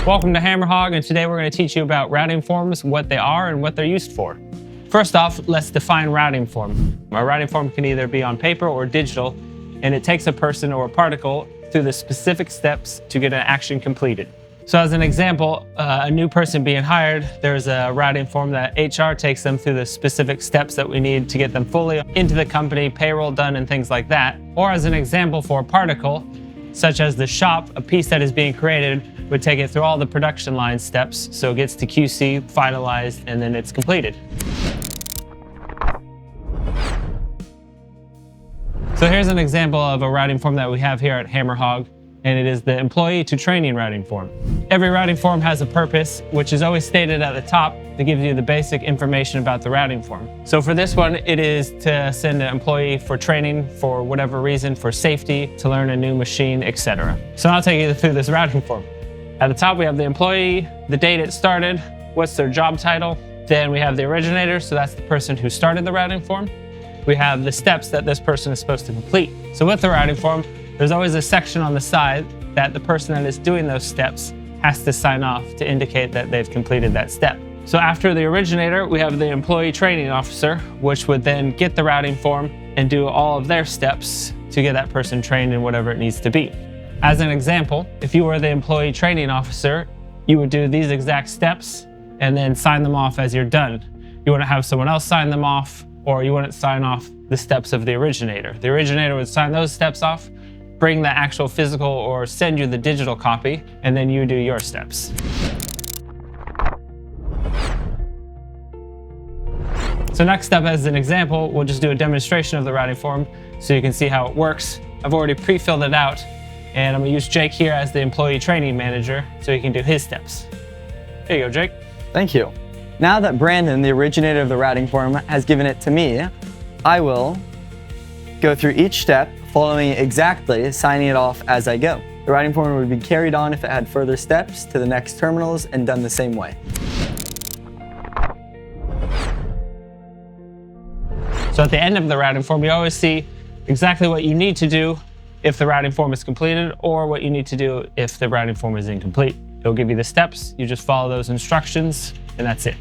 Welcome to Hammerhog, and today we're going to teach you about routing forms, what they are and what they're used for. First off, let's define routing form. A routing form can either be on paper or digital, and it takes a person or a particle through the specific steps to get an action completed. So as an example, a new person being hired, there's a routing form that HR takes them through the specific steps that we need to get them fully into the company, payroll done, and things like that. Or as an example for a particle, such as the shop, a piece that is being created would take it through all the production line steps, so it gets to QC, finalized, and then it's completed. So here's an example of a routing form that we have here at Hammerhog, and it is the employee to training routing form. Every routing form has a purpose, which is always stated at the top to give you the basic information about the routing form. So for this one, it is to send an employee for training for whatever reason, for safety, to learn a new machine, etc. So I'll take you through this routing form. At the top, we have the employee, the date it started, what's their job title. Then we have the originator, so that's the person who started the routing form. We have the steps that this person is supposed to complete. So with the routing form, there's always a section on the side that the person that is doing those steps has to sign off to indicate that they've completed that step. So after the originator, we have the employee training officer, which would then get the routing form and do all of their steps to get that person trained in whatever it needs to be. As an example, if you were the employee training officer, you would do these exact steps and then sign them off as you're done. You wouldn't have someone else sign them off, or you wouldn't sign off the steps of the originator. The originator would sign those steps off, bring the actual physical or send you the digital copy, and then you do your steps. So next up, as an example, we'll just do a demonstration of the routing form so you can see how it works. I've already pre-filled it out, and I'm gonna use Jake here as the employee training manager so he can do his steps. Here you go, Jake. Thank you. Now that Brandon, the originator of the routing form, has given it to me, I will go through each step, following it exactly, signing it off as I go. The routing form would be carried on if it had further steps to the next terminals and done the same way. So at the end of the routing form, you always see exactly what you need to do if the routing form is completed, or what you need to do if the routing form is incomplete. It'll give you the steps, you just follow those instructions, and that's it.